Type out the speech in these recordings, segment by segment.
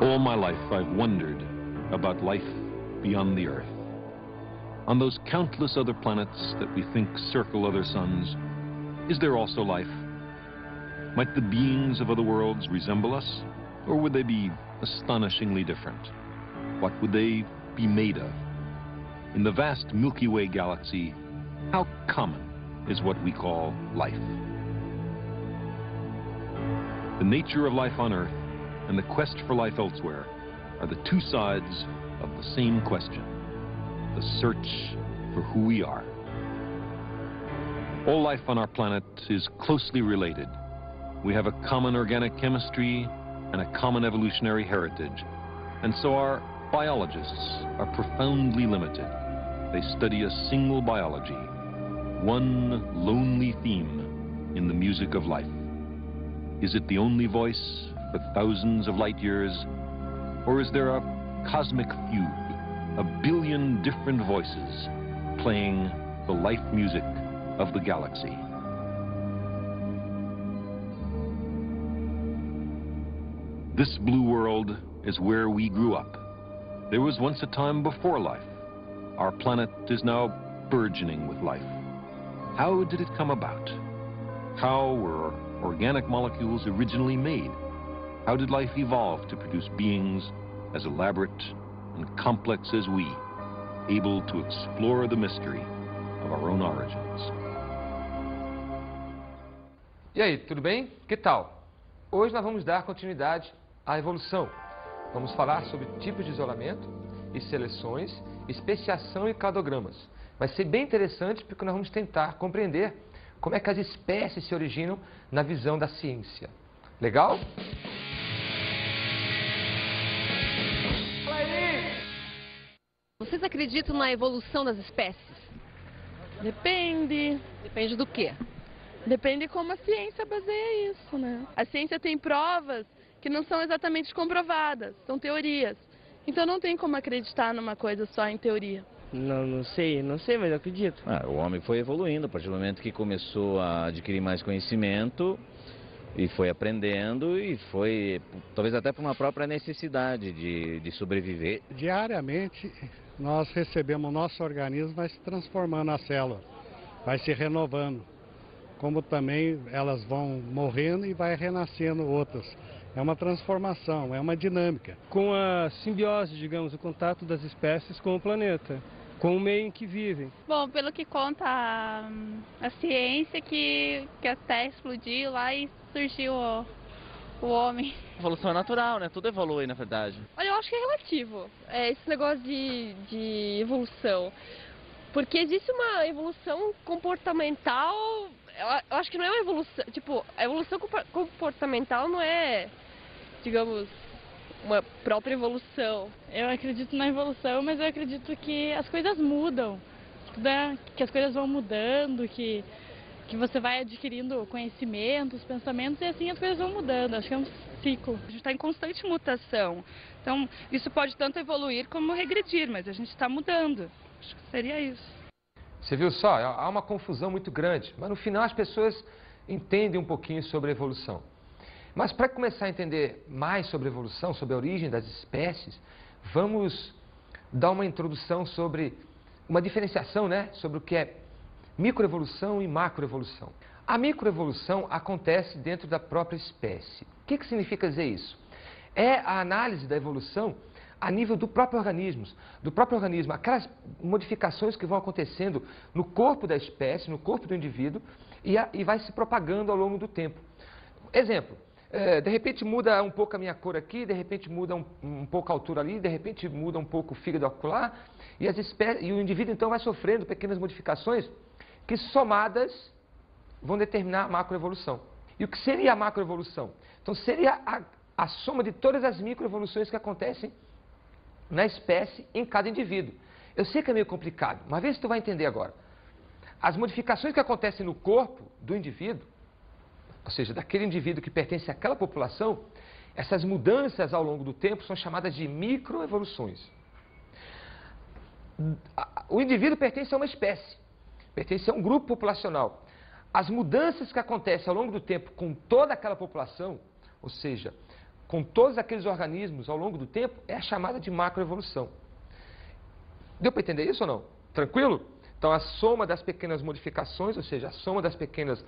All my life I've wondered about life beyond the Earth. On those countless other planets that we think circle other suns, is there also life? Might the beings of other worlds resemble us, or would they be astonishingly different? What would they be made of? In the vast Milky Way galaxy, how common is what we call life? The nature of life on Earth and the quest for life elsewhere are the two sides of the same question, the search for who we are. All life on our planet is closely related. We have a common organic chemistry and a common evolutionary heritage, and so our biologists are profoundly limited. They study a single biology, one lonely theme in the music of life. Is it the only voice for thousands of light years, or is there a cosmic fugue, a billion different voices playing the life music of the galaxy? This blue world is where we grew up. There was once a time before life. Our planet is now burgeoning with life. How did it come about? How were organic molecules originally made? How did life evolve to produce beings as elaborate and complex as we, able to explore the mystery of our own origins? E aí, tudo bem? Que tal? Hoje nós vamos dar continuidade à evolução. Vamos falar sobre tipos de isolamento e seleções, especiação e cladogramas. Vai ser bem interessante porque nós vamos tentar compreender como é que as espécies se originam na visão da ciência. Legal? Vocês acreditam na evolução das espécies? Depende. Depende do quê? Depende como a ciência baseia isso, né? A ciência tem provas que não são exatamente comprovadas, são teorias. Então não tem como acreditar numa coisa só em teoria. Não sei, mas eu acredito. O homem foi evoluindo a partir do momento que começou a adquirir mais conhecimento e foi aprendendo e foi, talvez até por uma própria necessidade de sobreviver. Diariamente nós recebemos, nosso organismo vai se transformando a célula, vai se renovando, como também elas vão morrendo e vai renascendo outras. É uma transformação, é uma dinâmica. Com a simbiose, digamos, o contato das espécies com o planeta, com o meio em que vivem. Bom, pelo que conta a ciência, que a Terra explodiu lá e surgiu o homem. Evolução é natural, né? Tudo evolui, na verdade. Olha, eu acho que é relativo, esse negócio de evolução. Porque existe uma evolução comportamental, eu acho que não é uma evolução, tipo, a evolução comportamental não é, digamos, uma própria evolução. Eu acredito na evolução, mas eu acredito que as coisas mudam, que as coisas vão mudando, que você vai adquirindo conhecimentos, pensamentos e assim as coisas vão mudando. Acho que é um ciclo. A gente está em constante mutação, então isso pode tanto evoluir como regredir, mas a gente está mudando. Acho que seria isso. Você viu só? Há uma confusão muito grande, mas no final as pessoas entendem um pouquinho sobre a evolução. Mas para começar a entender mais sobre a evolução, sobre a origem das espécies, vamos dar uma introdução sobre uma diferenciação, né, sobre o que é microevolução e macroevolução. A microevolução acontece dentro da própria espécie. O que significa dizer isso? É a análise da evolução a nível do próprio organismo, aquelas modificações que vão acontecendo no corpo da espécie, no corpo do indivíduo, e vai se propagando ao longo do tempo. Exemplo, de repente muda um pouco a minha cor aqui, de repente muda um pouco a altura ali, de repente muda um pouco o fígado ocular, e o indivíduo então vai sofrendo pequenas modificações que somadas vão determinar a macroevolução. E o que seria a macroevolução? Então seria a soma de todas as microevoluções que acontecem na espécie, em cada indivíduo. Eu sei que é meio complicado, mas vê se tu vai entender agora. As modificações que acontecem no corpo do indivíduo, ou seja, daquele indivíduo que pertence àquela população, essas mudanças ao longo do tempo são chamadas de microevoluções. O indivíduo pertence a uma espécie, pertence a um grupo populacional. As mudanças que acontecem ao longo do tempo com toda aquela população, ou seja, com todos aqueles organismos ao longo do tempo é a chamada de macroevolução. Deu para entender isso ou não? Tranquilo? Então a soma das pequenas modificações, ou seja, a soma das pequenas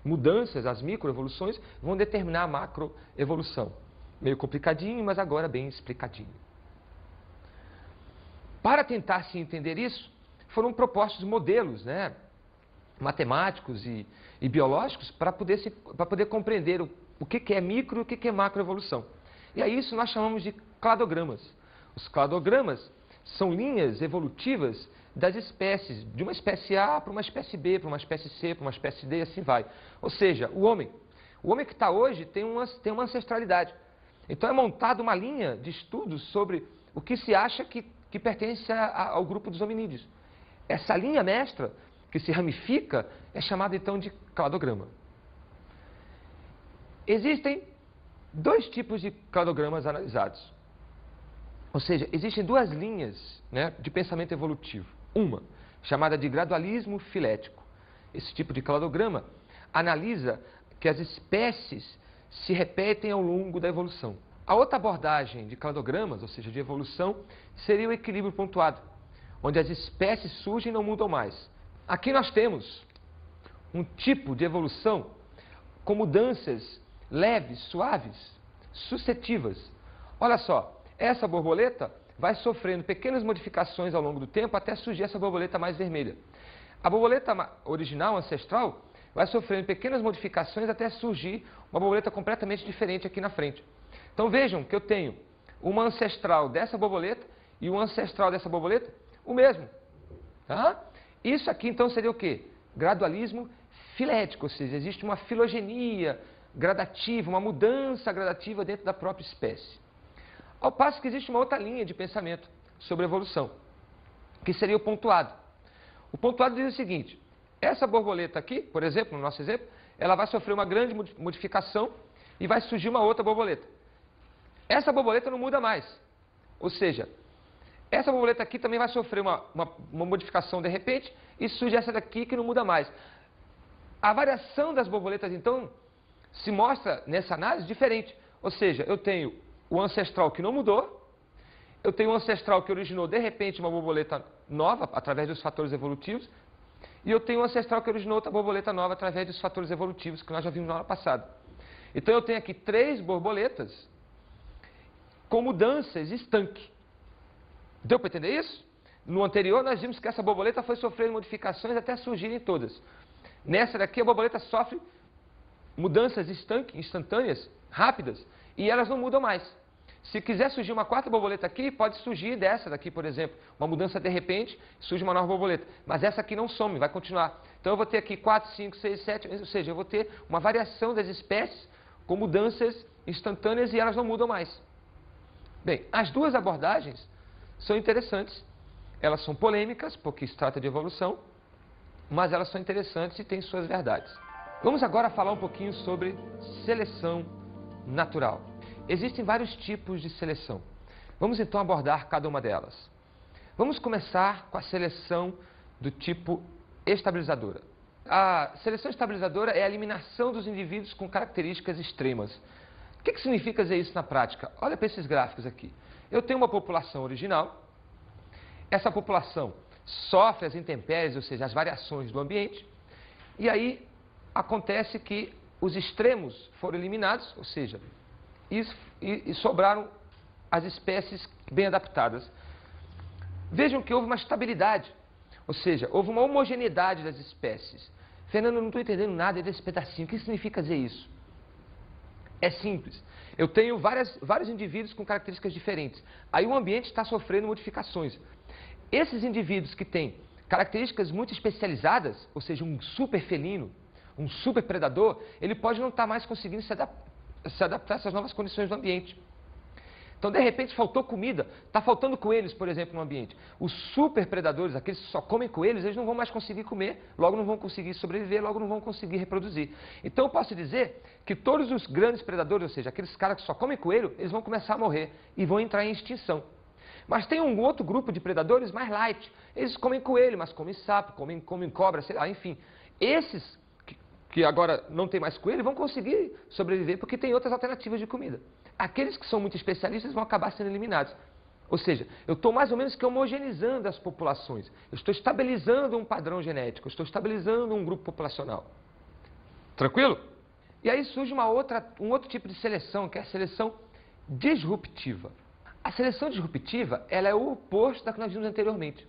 mudanças, as microevoluções, vão determinar a macroevolução. Meio complicadinho, mas agora bem explicadinho. Para tentar se entender isso, foram propostos modelos, né, matemáticos e biológicos para poder compreender o que é micro e o que é macroevolução. E a isso nós chamamos de cladogramas. Os cladogramas são linhas evolutivas das espécies, de uma espécie A para uma espécie B, para uma espécie C, para uma espécie D, e assim vai. Ou seja, o homem que está hoje tem uma ancestralidade. Então é montada uma linha de estudos sobre o que se acha que pertence ao grupo dos hominídeos. Essa linha mestra, que se ramifica, é chamada então de cladograma. Existem dois tipos de cladogramas analisados. Ou seja, existem duas linhas, né, de pensamento evolutivo. Uma, chamada de gradualismo filético. Esse tipo de cladograma analisa que as espécies se repetem ao longo da evolução. A outra abordagem de cladogramas, ou seja, de evolução, seria o equilíbrio pontuado, onde as espécies surgem e não mudam mais. Aqui nós temos um tipo de evolução com mudanças leves, suaves, sucessivas. Olha só, essa borboleta vai sofrendo pequenas modificações ao longo do tempo até surgir essa borboleta mais vermelha. A borboleta original, ancestral, vai sofrendo pequenas modificações até surgir uma borboleta completamente diferente aqui na frente. Então vejam que eu tenho uma ancestral dessa borboleta e um ancestral dessa borboleta, o mesmo. Tá? Isso aqui então seria o quê? Gradualismo filético, ou seja, existe uma filogenia gradativa, uma mudança gradativa dentro da própria espécie. Ao passo que existe uma outra linha de pensamento sobre evolução, que seria o pontuado. O pontuado diz o seguinte: essa borboleta aqui, por exemplo, no nosso exemplo, ela vai sofrer uma grande modificação e vai surgir uma outra borboleta. Essa borboleta não muda mais. Ou seja, essa borboleta aqui também vai sofrer uma modificação de repente e surge essa daqui que não muda mais. A variação das borboletas, então, se mostra nessa análise diferente. Ou seja, eu tenho o ancestral que não mudou, eu tenho o ancestral que originou de repente uma borboleta nova através dos fatores evolutivos, e eu tenho o ancestral que originou outra borboleta nova através dos fatores evolutivos que nós já vimos na aula passada. Então eu tenho aqui 3 borboletas com mudanças estanque. Deu para entender isso? No anterior nós vimos que essa borboleta foi sofrendo modificações até surgirem todas. Nessa daqui a borboleta sofre mudanças instantâneas, rápidas, e elas não mudam mais. Se quiser surgir uma quarta borboleta aqui, pode surgir dessa daqui, por exemplo, uma mudança de repente, surge uma nova borboleta. Mas essa aqui não some, vai continuar. Então eu vou ter aqui 4, 5, 6, 7, ou seja, eu vou ter uma variação das espécies com mudanças instantâneas e elas não mudam mais. Bem, as duas abordagens são interessantes. Elas são polêmicas, porque se trata de evolução, mas elas são interessantes e têm suas verdades. Vamos agora falar um pouquinho sobre seleção natural. Existem vários tipos de seleção. Vamos então abordar cada uma delas. Vamos começar com a seleção do tipo estabilizadora. A seleção estabilizadora é a eliminação dos indivíduos com características extremas. O que significa dizer isso na prática? Olha para esses gráficos aqui. Eu tenho uma população original, essa população sofre as intempéries, ou seja, as variações do ambiente, e aí acontece que os extremos foram eliminados, ou seja, e sobraram as espécies bem adaptadas. Vejam que houve uma estabilidade, ou seja, houve uma homogeneidade das espécies. Fernando, eu não estou entendendo nada desse pedacinho. O que significa dizer isso? É simples. Eu tenho vários indivíduos com características diferentes. Aí o ambiente está sofrendo modificações. Esses indivíduos que têm características muito especializadas, ou seja, um super felino, um super predador, ele pode não estar mais conseguindo se adaptar a essas novas condições do ambiente. Então, de repente, faltou comida, está faltando coelhos, por exemplo, no ambiente. Os super predadores, aqueles que só comem coelhos, eles não vão mais conseguir comer, logo não vão conseguir sobreviver, logo não vão conseguir reproduzir. Então, eu posso dizer que todos os grandes predadores, ou seja, aqueles caras que só comem coelho, eles vão começar a morrer e vão entrar em extinção. Mas tem um outro grupo de predadores mais light. Eles comem coelho, mas comem sapo, comem cobra, sei lá, enfim. Esses que agora não tem mais coelho vão conseguir sobreviver porque tem outras alternativas de comida. aqueles que são muito especialistas vão acabar sendo eliminados. Ou seja, eu estou mais ou menos que homogeneizando as populações. Eu estou estabilizando um padrão genético, eu estou estabilizando um grupo populacional. Tranquilo? E aí surge um outro tipo de seleção, que é a seleção disruptiva. A seleção disruptiva, ela é o oposto da que nós vimos anteriormente.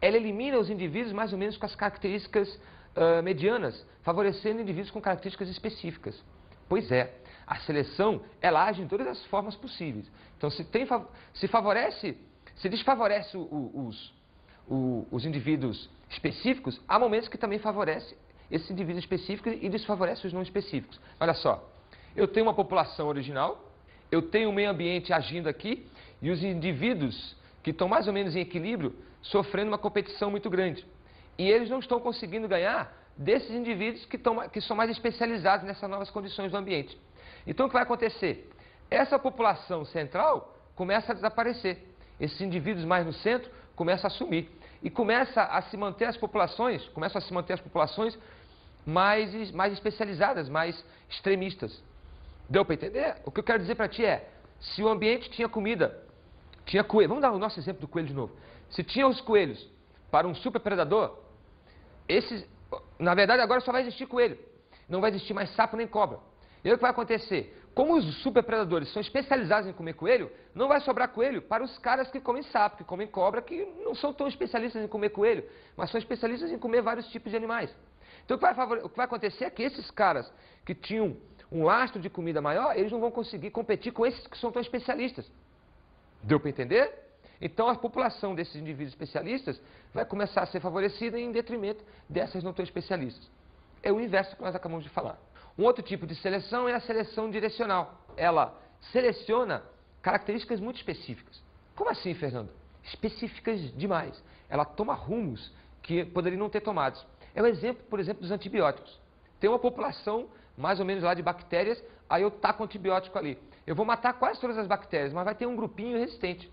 Ela elimina os indivíduos mais ou menos com as características medianas, favorecendo indivíduos com características específicas. Pois é, a seleção, ela age em todas as formas possíveis. Então, se desfavorece os indivíduos específicos, há momentos que também favorece esses indivíduos específicos e desfavorece os não específicos. Olha só, eu tenho uma população original, eu tenho um meio ambiente agindo aqui, e os indivíduos que estão mais ou menos em equilíbrio, sofrendo uma competição muito grande. E eles não estão conseguindo ganhar desses indivíduos que são mais especializados nessas novas condições do ambiente. Então, o que vai acontecer? Essa população central começa a desaparecer. Esses indivíduos mais no centro começam a sumir. E começam a se manter as populações mais especializadas, mais extremistas. Deu para entender? O que eu quero dizer para ti é, se o ambiente tinha comida, tinha coelho, vamos dar o nosso exemplo do coelho de novo. Se tinha os coelhos para um superpredador, na verdade agora só vai existir coelho. Não vai existir mais sapo nem cobra. E aí o que vai acontecer? Como os superpredadores são especializados em comer coelho, não vai sobrar coelho para os caras que comem sapo, que comem cobra, que não são tão especialistas em comer coelho, mas são especialistas em comer vários tipos de animais. Então o que vai acontecer é que esses caras que tinham um lastro de comida maior, eles não vão conseguir competir com esses que são tão especialistas. Deu para entender? Então a população desses indivíduos especialistas vai começar a ser favorecida em detrimento dessas não tão especialistas. É o inverso que nós acabamos de falar. Um outro tipo de seleção é a seleção direcional. Ela seleciona características muito específicas. Como assim, Fernando? Específicas demais. Ela toma rumos que poderiam não ter tomados. É o exemplo, por exemplo, dos antibióticos. Tem uma população, mais ou menos lá de bactérias, aí eu taco antibiótico ali. Eu vou matar quase todas as bactérias, mas vai ter um grupinho resistente.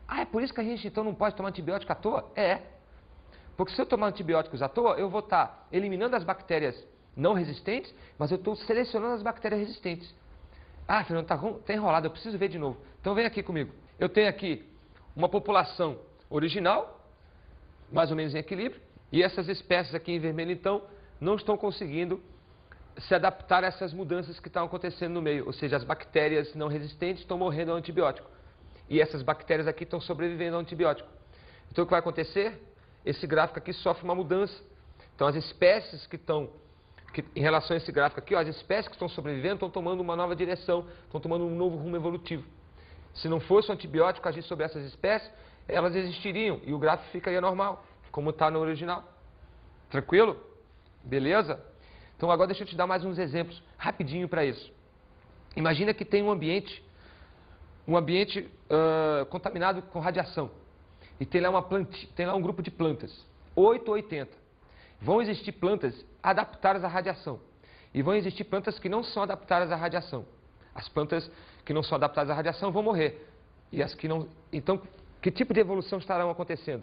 Ah, é por isso que a gente então não pode tomar antibiótico à toa? É. Porque se eu tomar antibióticos à toa, eu vou estar eliminando as bactérias não resistentes, mas eu estou selecionando as bactérias resistentes. Ah, Fernando, tá enrolado, eu preciso ver de novo. Então vem aqui comigo. Eu tenho aqui uma população original, mais ou menos em equilíbrio, e essas espécies aqui em vermelho, então, não estão conseguindo se adaptar a essas mudanças que estão acontecendo no meio. Ou seja, as bactérias não resistentes estão morrendo ao antibiótico. E essas bactérias aqui estão sobrevivendo ao antibiótico. Então o que vai acontecer? Esse gráfico aqui sofre uma mudança. Então as espécies em relação a esse gráfico aqui, ó, as espécies que estão sobrevivendo estão tomando uma nova direção, estão tomando um novo rumo evolutivo. Se não fosse o antibiótico agir sobre essas espécies, elas existiriam e o gráfico ficaria normal, como está no original. Tranquilo? Beleza? Então agora deixa eu te dar mais uns exemplos rapidinho para isso. Imagina que tem um ambiente contaminado com radiação. E tem lá um grupo de plantas, 8 ou 80. Vão existir plantas adaptadas à radiação. E vão existir plantas que não são adaptadas à radiação. As plantas que não são adaptadas à radiação vão morrer. E as que não... Então, que tipo de evolução estarão acontecendo?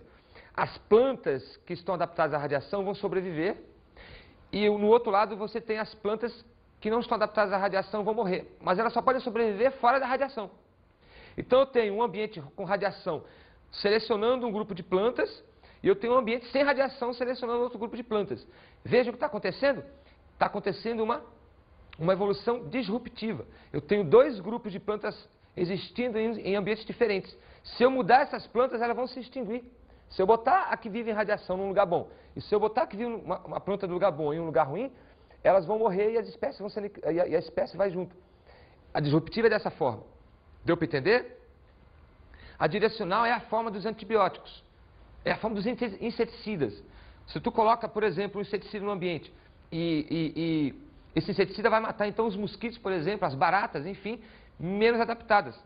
As plantas que estão adaptadas à radiação vão sobreviver. E no outro lado você tem as plantas que não estão adaptadas à radiação vão morrer. Mas elas só podem sobreviver fora da radiação. Então eu tenho um ambiente com radiação selecionando um grupo de plantas e eu tenho um ambiente sem radiação selecionando outro grupo de plantas. Veja o que está acontecendo? Está acontecendo uma evolução disruptiva. Eu tenho dois grupos de plantas existindo em ambientes diferentes. Se eu mudar essas plantas, elas vão se extinguir. Se eu botar a que vive em radiação num lugar bom, e se eu botar a que vive uma planta no lugar bom em um lugar ruim, elas vão morrer e as espécies vão ser, e a espécie vai junto. A disruptiva é dessa forma. Deu para entender? A direcional é a forma dos antibióticos. É a forma dos inseticidas. Se tu coloca, por exemplo, um inseticida no ambiente e esse inseticida vai matar então os mosquitos, por exemplo, as baratas, enfim, menos adaptadas.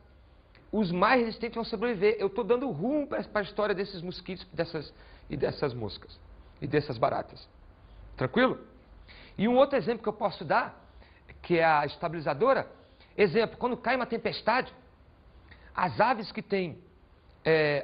Os mais resistentes vão sobreviver. Eu estou dando rumo para a história desses mosquitos dessas moscas e dessas baratas. Tranquilo? E um outro exemplo que eu posso dar, que é a estabilizadora. Exemplo, quando cai uma tempestade, as aves que têm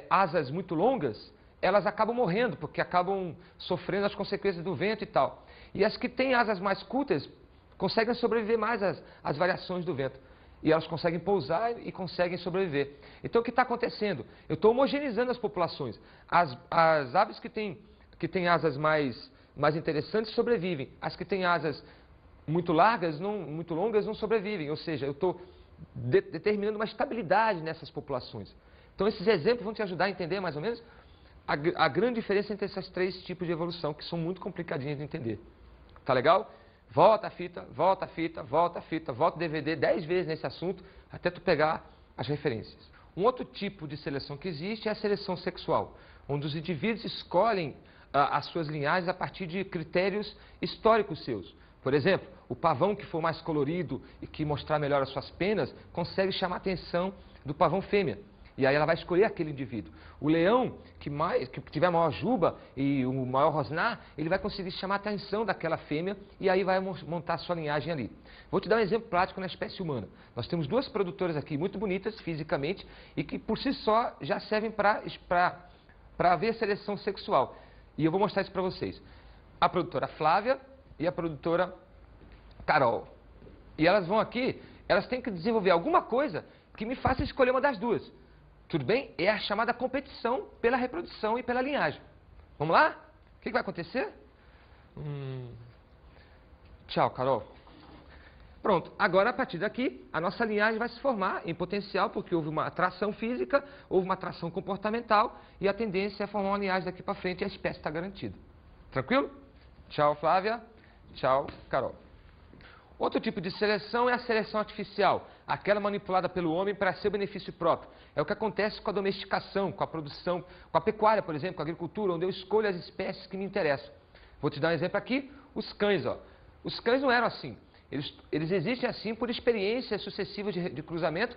asas muito longas, elas acabam morrendo, porque acabam sofrendo as consequências do vento e tal. E as que têm asas mais curtas conseguem sobreviver mais às variações do vento. E elas conseguem pousar e conseguem sobreviver. Então, o que está acontecendo? Eu estou homogeneizando as populações. As aves que têm asas mais interessantes sobrevivem. As que têm asas muito largas, muito longas, não sobrevivem. Ou seja, eu estou determinando uma estabilidade nessas populações. Então, esses exemplos vão te ajudar a entender, mais ou menos, a grande diferença entre esses 3 tipos de evolução, que são muito complicadinhos de entender. Tá legal? Volta a fita, volta a fita, volta a fita, volta o DVD 10 vezes nesse assunto, até tu pegar as referências. Um outro tipo de seleção que existe é a seleção sexual, onde os indivíduos escolhem as suas linhagens a partir de critérios históricos seus. Por exemplo, o pavão que for mais colorido e que mostrar melhor as suas penas, consegue chamar a atenção do pavão fêmea. E aí ela vai escolher aquele indivíduo. O leão que tiver maior juba e o maior rosnar, ele vai conseguir chamar a atenção daquela fêmea e aí vai montar a sua linhagem ali. Vou te dar um exemplo prático na espécie humana. Nós temos 2 produtoras aqui muito bonitas fisicamente e que por si só já servem para haver seleção sexual. E eu vou mostrar isso para vocês. A produtora Flávia e a produtora Carol. E elas vão aqui, elas têm que desenvolver alguma coisa que me faça escolher uma das duas. Tudo bem? É a chamada competição pela reprodução e pela linhagem. Vamos lá? O que vai acontecer? Tchau, Carol. Pronto. Agora, a partir daqui, a nossa linhagem vai se formar em potencial, porque houve uma atração física, houve uma atração comportamental, e a tendência é formar uma linhagem daqui para frente e a espécie está garantida. Tranquilo? Tchau, Flávia. Tchau, Carol. Outro tipo de seleção é a seleção artificial, aquela manipulada pelo homem para seu benefício próprio. É o que acontece com a domesticação, com a produção, com a pecuária, por exemplo, com a agricultura, onde eu escolho as espécies que me interessam. Vou te dar um exemplo aqui, os cães. Ó. Os cães não eram assim. Eles existem assim por experiências sucessivas de cruzamento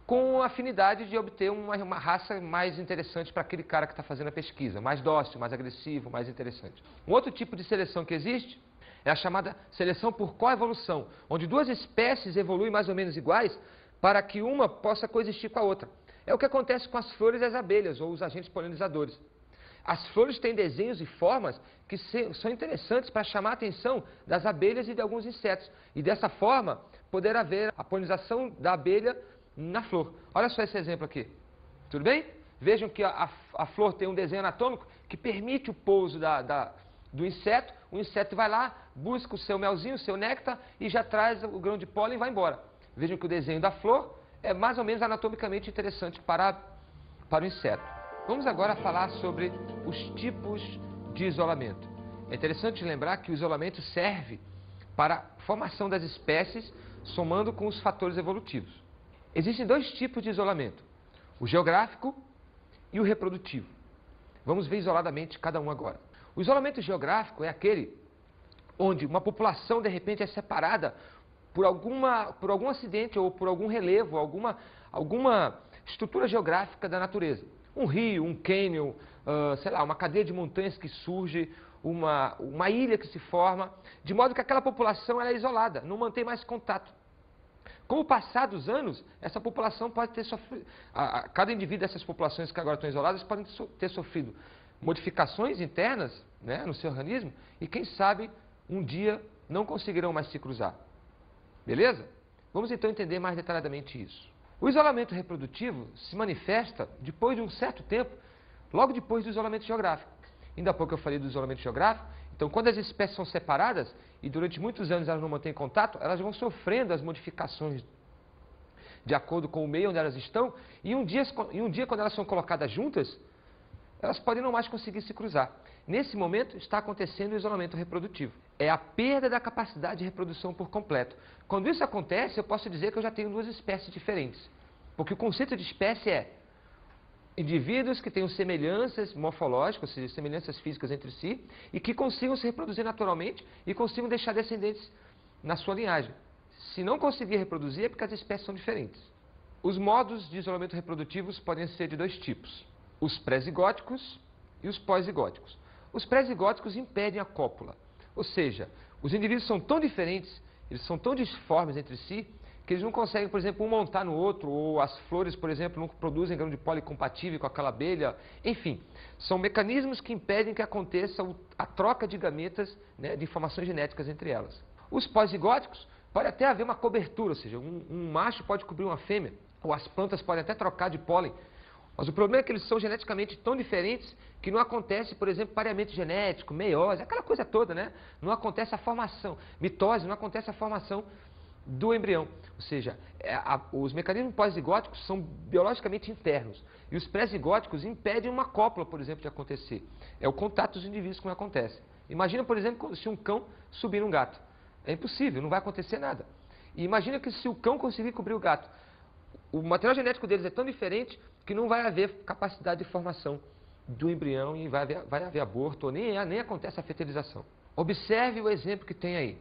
com a afinidade de obter uma raça mais interessante para aquele cara que está fazendo a pesquisa, mais dócil, mais agressivo, mais interessante. Um outro tipo de seleção que existe é a chamada seleção por coevolução, onde 2 espécies evoluem mais ou menos iguais para que uma possa coexistir com a outra. É o que acontece com as flores e as abelhas, ou os agentes polinizadores. As flores têm desenhos e formas que são interessantes para chamar a atenção das abelhas e de alguns insetos. E dessa forma, poder haver a polinização da abelha na flor. Olha só esse exemplo aqui. Tudo bem? Vejam que a flor tem um desenho anatômico que permite o pouso do inseto. O inseto vai lá, busca o seu melzinho, o seu néctar e já traz o grão de pólen e vai embora. Vejam que o desenho da flor é mais ou menos anatomicamente interessante para o inseto. Vamos agora falar sobre os tipos de isolamento. É interessante lembrar que o isolamento serve para a formação das espécies, somando com os fatores evolutivos. Existem 2 tipos de isolamento, o geográfico e o reprodutivo. Vamos ver isoladamente cada um agora. O isolamento geográfico é aquele onde uma população, de repente, é separada por algum acidente ou por algum relevo, alguma estrutura geográfica da natureza. Um rio, um cânion, sei lá, uma cadeia de montanhas que surge, uma ilha que se forma, de modo que aquela população ela é isolada, não mantém mais contato. Com o passar dos anos, essa população pode ter sofrido, cada indivíduo dessas populações que agora estão isoladas podem ter sofrido modificações internas, né, no seu organismo e, quem sabe, um dia não conseguirão mais se cruzar. Beleza? Vamos então entender mais detalhadamente isso. O isolamento reprodutivo se manifesta depois de um certo tempo, logo depois do isolamento geográfico. Ainda há pouco eu falei do isolamento geográfico. Então, quando as espécies são separadas e durante muitos anos elas não mantêm contato, elas vão sofrendo as modificações de acordo com o meio onde elas estão e um dia quando elas são colocadas juntas, elas podem não mais conseguir se cruzar. Nesse momento está acontecendo o isolamento reprodutivo. É a perda da capacidade de reprodução por completo. Quando isso acontece, eu posso dizer que eu já tenho 2 espécies diferentes. Porque o conceito de espécie é indivíduos que tenham semelhanças morfológicas, ou seja, semelhanças físicas entre si, e que consigam se reproduzir naturalmente e consigam deixar descendentes na sua linhagem. Se não conseguir reproduzir, é porque as espécies são diferentes. Os modos de isolamento reprodutivos podem ser de 2 tipos. Os pré-zigóticos e os pós-zigóticos. Os pré-zigóticos impedem a cópula, ou seja, os indivíduos são tão diferentes, eles são tão disformes entre si, que eles não conseguem, por exemplo, um montar no outro, ou as flores, por exemplo, não produzem grão de pólen compatível com aquela abelha. Enfim, são mecanismos que impedem que aconteça a troca de gametas, né, de informações genéticas entre elas. Os pós-zigóticos Pode até haver uma cobertura, ou seja, um macho pode cobrir uma fêmea, ou as plantas podem até trocar de pólen. Mas o problema é que eles são geneticamente tão diferentes que não acontece, por exemplo, pareamento genético, meiose, aquela coisa toda, né? Não acontece a formação, mitose, não acontece a formação do embrião. Ou seja, os mecanismos pós-zigóticos são biologicamente internos. E os pré-zigóticos impedem uma cópula, por exemplo, de acontecer. É o contato dos indivíduos que não acontece. Imagina, por exemplo, se um cão subir num gato. É impossível, não vai acontecer nada. E imagina que se o cão conseguir cobrir o gato, o material genético deles é tão diferente que não vai haver capacidade de formação do embrião e vai haver aborto, ou nem acontece a fertilização. Observe o exemplo que tem aí.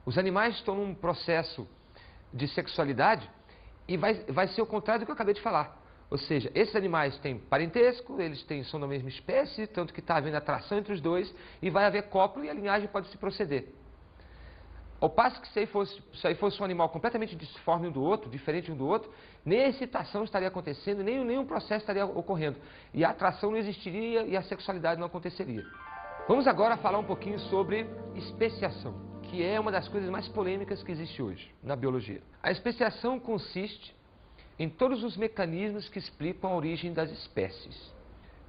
Os animais estão num processo de sexualidade e vai ser o contrário do que eu acabei de falar. Ou seja, esses animais têm parentesco, são da mesma espécie, tanto que está havendo atração entre os dois, e vai haver cópula e a linhagem pode se proceder. Ao passo que se aí fosse um animal completamente disforme um do outro, diferente um do outro, nem a excitação estaria acontecendo, nenhum processo estaria ocorrendo. E a atração não existiria e a sexualidade não aconteceria. Vamos agora falar um pouquinho sobre especiação, que é uma das coisas mais polêmicas que existe hoje na biologia. A especiação consiste em todos os mecanismos que explicam a origem das espécies.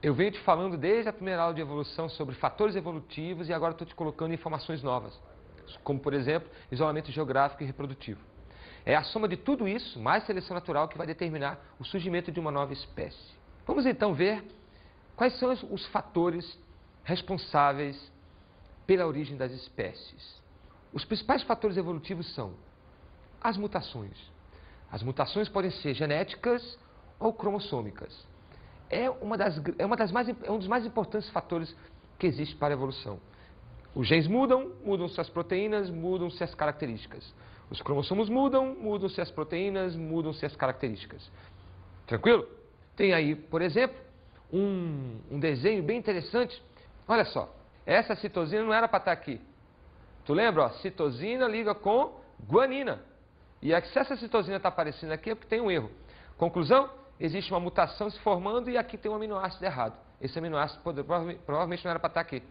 Eu venho te falando desde a primeira aula de evolução sobre fatores evolutivos e agora estou te colocando informações novas, como, por exemplo, isolamento geográfico e reprodutivo. É a soma de tudo isso, mais seleção natural, que vai determinar o surgimento de uma nova espécie. Vamos então ver quais são os fatores responsáveis pela origem das espécies. Os principais fatores evolutivos são as mutações. As mutações podem ser genéticas ou cromossômicas. É um dos mais importantes fatores que existe para a evolução. Os genes mudam-se as proteínas, mudam-se as características. Os cromossomos mudam-se as proteínas, mudam-se as características. Tranquilo? Tem aí, por exemplo, um desenho bem interessante. Olha só, essa citosina não era para estar aqui. Tu lembra? Ó, citosina liga com guanina. E se essa citosina está aparecendo aqui é porque tem um erro. Conclusão? Existe uma mutação se formando e aqui tem um aminoácido errado. Esse aminoácido provavelmente não era para estar aqui.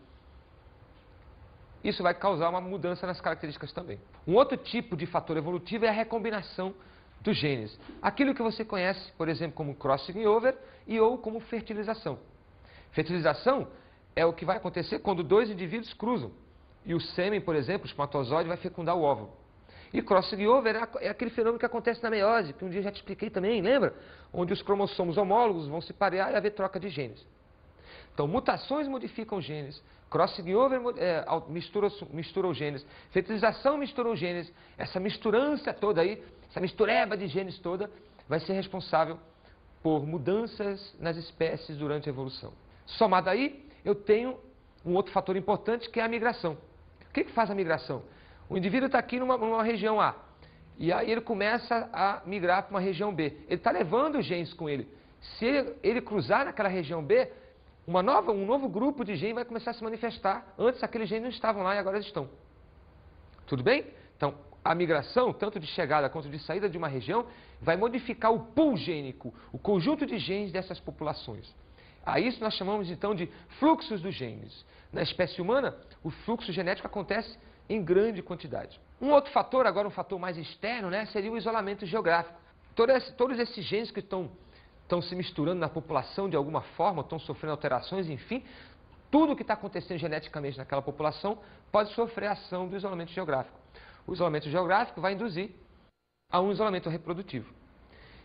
Isso vai causar uma mudança nas características também. Um outro tipo de fator evolutivo é a recombinação dos genes. Aquilo que você conhece, por exemplo, como crossing over ou como fertilização. Fertilização é o que vai acontecer quando dois indivíduos cruzam. E o sêmen, por exemplo, o espermatozoide, vai fecundar o óvulo. E crossing over é aquele fenômeno que acontece na meiose, que um dia eu já te expliquei também, lembra? Onde os cromossomos homólogos vão se parear e haver troca de genes. Então, mutações modificam genes, crossing over mistura os genes, fertilização mistura os genes, essa misturança toda aí, essa mistureba de genes toda, vai ser responsável por mudanças nas espécies durante a evolução. Somado aí, eu tenho um outro fator importante que é a migração. O que faz a migração? O indivíduo está aqui numa região A, e aí ele começa a migrar para uma região B. Ele está levando os genes com ele. Se ele cruzar naquela região B, um novo grupo de genes vai começar a se manifestar. Antes aqueles genes não estavam lá e agora eles estão. Tudo bem? Então, a migração, tanto de chegada quanto de saída de uma região, vai modificar o pool gênico, o conjunto de genes dessas populações. A isso nós chamamos então de fluxos dos genes. Na espécie humana, o fluxo genético acontece em grande quantidade. Um outro fator, agora um fator mais externo, né, seria o isolamento geográfico. Todos esses genes que estão se misturando na população de alguma forma, estão sofrendo alterações, enfim, tudo que está acontecendo geneticamente naquela população pode sofrer a ação do isolamento geográfico. O isolamento geográfico vai induzir a um isolamento reprodutivo.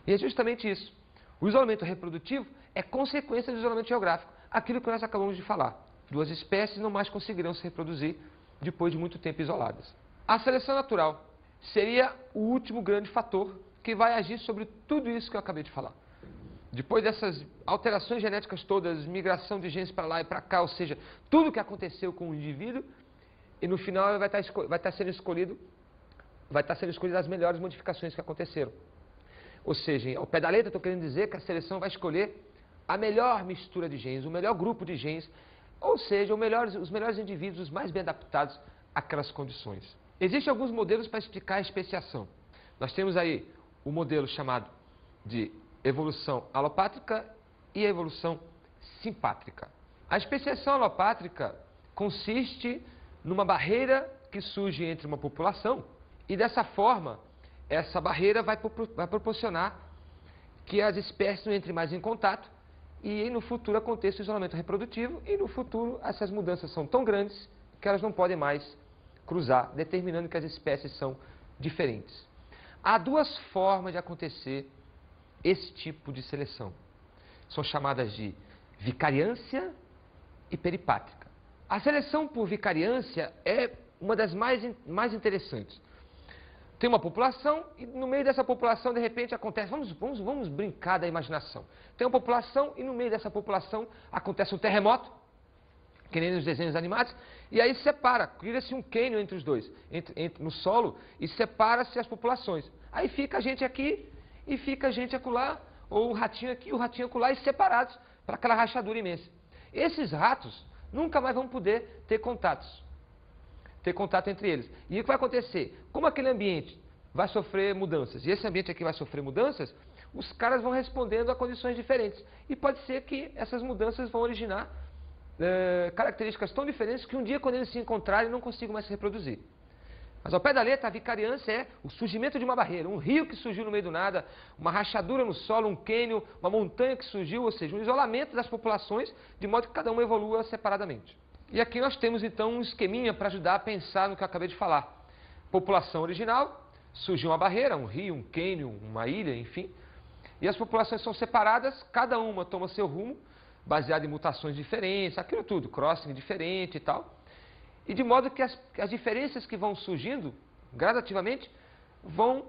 E é justamente isso. O isolamento reprodutivo é consequência do isolamento geográfico. Aquilo que nós acabamos de falar. Duas espécies não mais conseguirão se reproduzir depois de muito tempo isoladas. A seleção natural seria o último grande fator que vai agir sobre tudo isso que eu acabei de falar. Depois dessas alterações genéticas todas, migração de genes para lá e para cá, ou seja, tudo o que aconteceu com o indivíduo, e no final vai estar sendo escolhidas as melhores modificações que aconteceram. Ou seja, ao pé da letra, estou querendo dizer que a seleção vai escolher a melhor mistura de genes, o melhor grupo de genes, ou seja, os melhores indivíduos, os mais bem adaptados àquelas condições. Existem alguns modelos para explicar a especiação. Nós temos aí o modelo chamado de evolução alopátrica e a evolução simpátrica. A especiação alopátrica consiste numa barreira que surge entre uma população E dessa forma, essa barreira vai proporcionar que as espécies não entrem mais em contato e no futuro aconteça o isolamento reprodutivo e no futuro essas mudanças são tão grandes que elas não podem mais cruzar, determinando que as espécies são diferentes. Há duas formas de acontecer esse tipo de seleção. São chamadas de vicariância e peripátrica. A seleção por vicariância é uma das mais interessantes. Tem uma população e no meio dessa população, de repente, acontece... Vamos brincar da imaginação. Tem uma população e no meio dessa população acontece um terremoto, que nem nos desenhos animados, e aí separa, cria-se um cânion entre os dois, no solo, e separa-se as populações. Aí fica a gente aqui e fica a gente acolá, ou o ratinho aqui e o ratinho acolá, e separados para aquela rachadura imensa. Esses ratos nunca mais vão poder ter contato entre eles. E o que vai acontecer? Como aquele ambiente vai sofrer mudanças, e esse ambiente aqui vai sofrer mudanças, os caras vão respondendo a condições diferentes. E pode ser que essas mudanças vão originar características tão diferentes que um dia, quando eles se encontrarem, não consigam mais se reproduzir. Mas ao pé da letra, a vicariância é o surgimento de uma barreira, um rio que surgiu no meio do nada, uma rachadura no solo, um cânion, uma montanha que surgiu, ou seja, um isolamento das populações, de modo que cada uma evolua separadamente. E aqui nós temos então um esqueminha para ajudar a pensar no que eu acabei de falar. População original, surgiu uma barreira, um rio, um cânion, uma ilha, enfim, e as populações são separadas, cada uma toma seu rumo, baseado em mutações diferentes, aquilo tudo, crossing diferente e tal. E de modo que as diferenças que vão surgindo, gradativamente, vão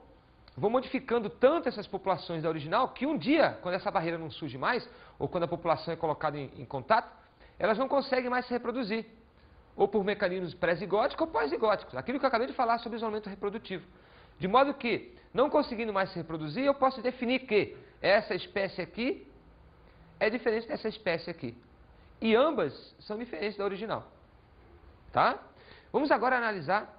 modificando tanto essas populações da original, que um dia, quando essa barreira não surge mais, ou quando a população é colocada em contato, elas não conseguem mais se reproduzir. Ou por mecanismos pré-zigóticos ou pós-zigóticos. Aquilo que eu acabei de falar sobre isolamento reprodutivo. De modo que, não conseguindo mais se reproduzir, eu posso definir que essa espécie aqui é diferente dessa espécie aqui. E ambas são diferentes da original. Tá? Vamos agora analisar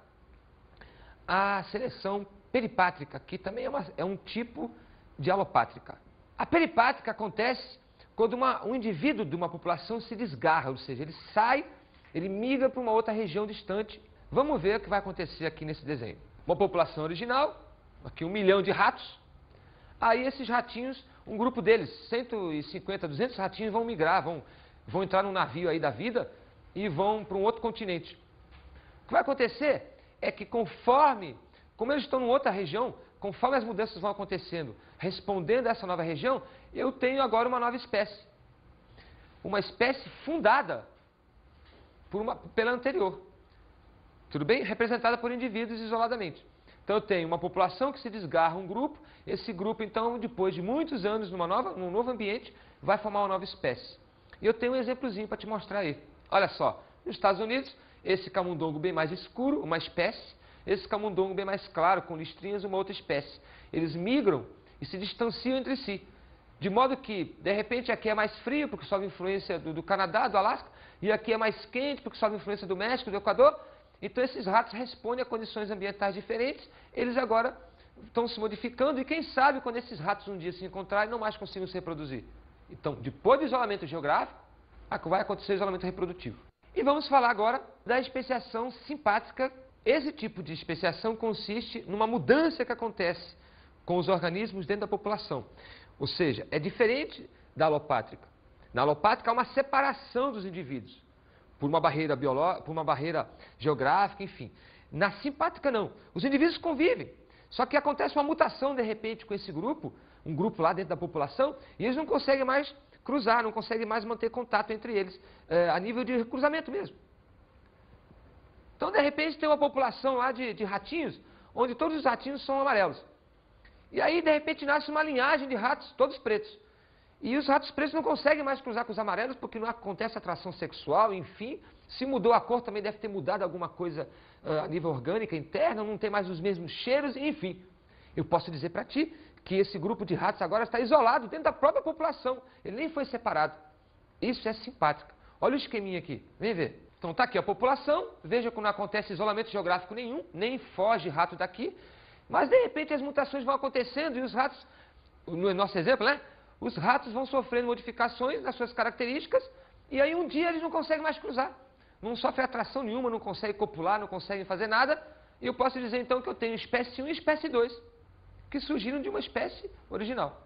a seleção peripátrica, que também é um tipo de alopátrica. A peripátrica acontece quando um indivíduo de uma população se desgarra, ou seja, ele sai, ele migra para uma outra região distante. Vamos ver o que vai acontecer aqui nesse desenho. Uma população original, aqui 1 milhão de ratos. Aí esses ratinhos, um grupo deles, 150, 200 ratinhos vão migrar, vão entrar num navio aí da vida e vão para um outro continente. O que vai acontecer é que como eles estão em outra região, conforme as mudanças vão acontecendo, respondendo a essa nova região, eu tenho agora uma nova espécie. Uma espécie fundada pela anterior. Tudo bem? Representada por indivíduos isoladamente. Então eu tenho uma população que se desgarra um grupo, esse grupo então, depois de muitos anos num novo ambiente, vai formar uma nova espécie. E eu tenho um exemplozinho para te mostrar aí. Olha só, nos Estados Unidos, esse camundongo bem mais escuro, uma espécie, esse camundongo bem mais claro, com listrinhas, uma outra espécie. Eles migram e se distanciam entre si. De modo que, de repente, aqui é mais frio, porque sob influência do Canadá, do Alasca, e aqui é mais quente, porque sob influência do México, do Equador. Então, esses ratos respondem a condições ambientais diferentes, eles agora estão se modificando, e quem sabe, quando esses ratos um dia se encontrarem, não mais consigam se reproduzir. Então, depois do isolamento geográfico, vai acontecer o isolamento reprodutivo. E vamos falar agora da especiação simpátrica. Esse tipo de especiação consiste numa mudança que acontece com os organismos dentro da população. Ou seja, é diferente da alopátrica. Na alopátrica há uma separação dos indivíduos, por uma barreira biológica, por uma barreira geográfica, enfim. Na simpátrica não. Os indivíduos convivem. Só que acontece uma mutação de repente com esse grupo, um grupo lá dentro da população, e eles não conseguem mais cruzar, não conseguem mais manter contato entre eles, a nível de cruzamento mesmo. Então, de repente, tem uma população lá de ratinhos, onde todos os ratinhos são amarelos. E aí, de repente, nasce uma linhagem de ratos, todos pretos. E os ratos pretos não conseguem mais cruzar com os amarelos, porque não acontece atração sexual, enfim. Se mudou a cor, também deve ter mudado alguma coisa a nível orgânico, interno, não tem mais os mesmos cheiros, enfim. Eu posso dizer para ti que esse grupo de ratos agora está isolado dentro da própria população. Ele nem foi separado. Isso é simpático. Olha o esqueminha aqui. Vem ver. Então está aqui a população. Veja que não acontece isolamento geográfico nenhum. Nem foge rato daqui. Mas de repente as mutações vão acontecendo e os ratos, no nosso exemplo, né? Os ratos vão sofrendo modificações nas suas características. E aí um dia eles não conseguem mais cruzar. Não sofrem atração nenhuma, não conseguem copular, não conseguem fazer nada. E eu posso dizer então que eu tenho espécie 1 e espécie 2, que surgiram de uma espécie original.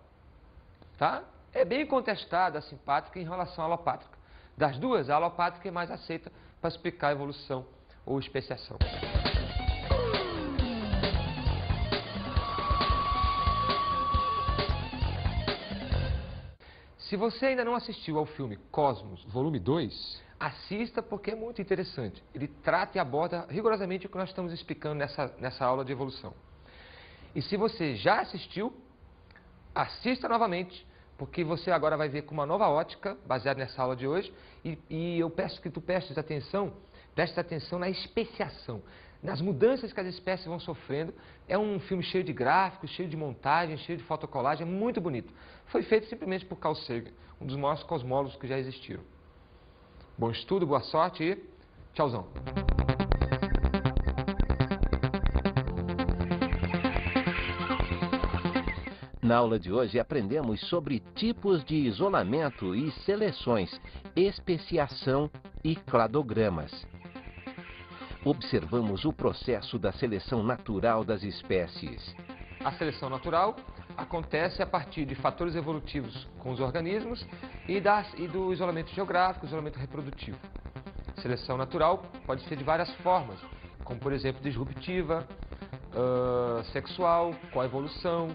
Tá? É bem contestada a simpátrica em relação à alopátrica. Das duas, a alopátrica é mais aceita para explicar a evolução ou especiação. Se você ainda não assistiu ao filme Cosmos, volume 2, assista porque é muito interessante. Ele trata e aborda rigorosamente o que nós estamos explicando nessa aula de evolução. E se você já assistiu, assista novamente, porque você agora vai ver com uma nova ótica, baseada nessa aula de hoje, e eu peço que tu prestes atenção na especiação, nas mudanças que as espécies vão sofrendo. É um filme cheio de gráficos, cheio de montagem, cheio de fotocolagem, é muito bonito. Foi feito simplesmente por Carl Sagan, um dos maiores cosmólogos que já existiram. Bom estudo, boa sorte e tchauzão! Na aula de hoje aprendemos sobre tipos de isolamento e seleções, especiação e cladogramas. Observamos o processo da seleção natural das espécies. A seleção natural acontece a partir de fatores evolutivos com os organismos e do isolamento geográfico, isolamento reprodutivo. Seleção natural pode ser de várias formas, como por exemplo disruptiva, sexual, coevolução,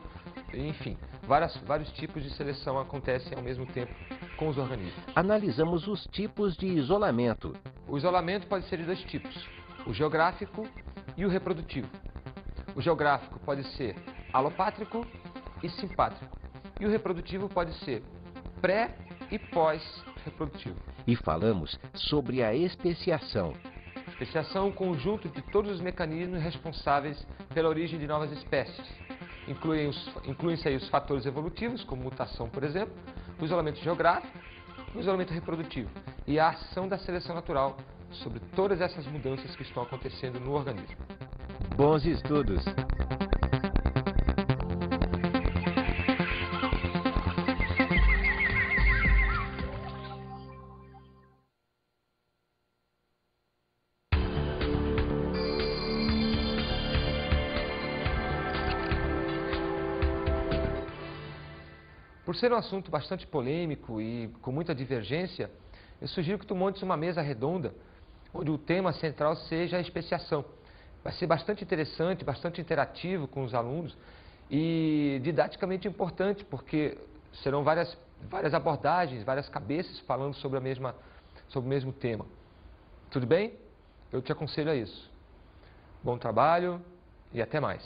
enfim, vários tipos de seleção acontecem ao mesmo tempo com os organismos. Analisamos os tipos de isolamento. O isolamento pode ser de dois tipos, o geográfico e o reprodutivo. O geográfico pode ser alopátrico e simpátrico. E o reprodutivo pode ser pré e pós-reprodutivo. E falamos sobre a especiação. Especiação é um conjunto de todos os mecanismos responsáveis pela origem de novas espécies. Incluem-se aí os fatores evolutivos, como mutação, por exemplo, o isolamento geográfico, o isolamento reprodutivo e a ação da seleção natural sobre todas essas mudanças que estão acontecendo no organismo. Bons estudos! Por ser um assunto bastante polêmico e com muita divergência, eu sugiro que tu montes uma mesa redonda, onde o tema central seja a especiação. Vai ser bastante interessante, bastante interativo com os alunos e didaticamente importante, porque serão várias abordagens, várias cabeças falando sobre o mesmo tema. Tudo bem? Eu te aconselho a isso. Bom trabalho e até mais.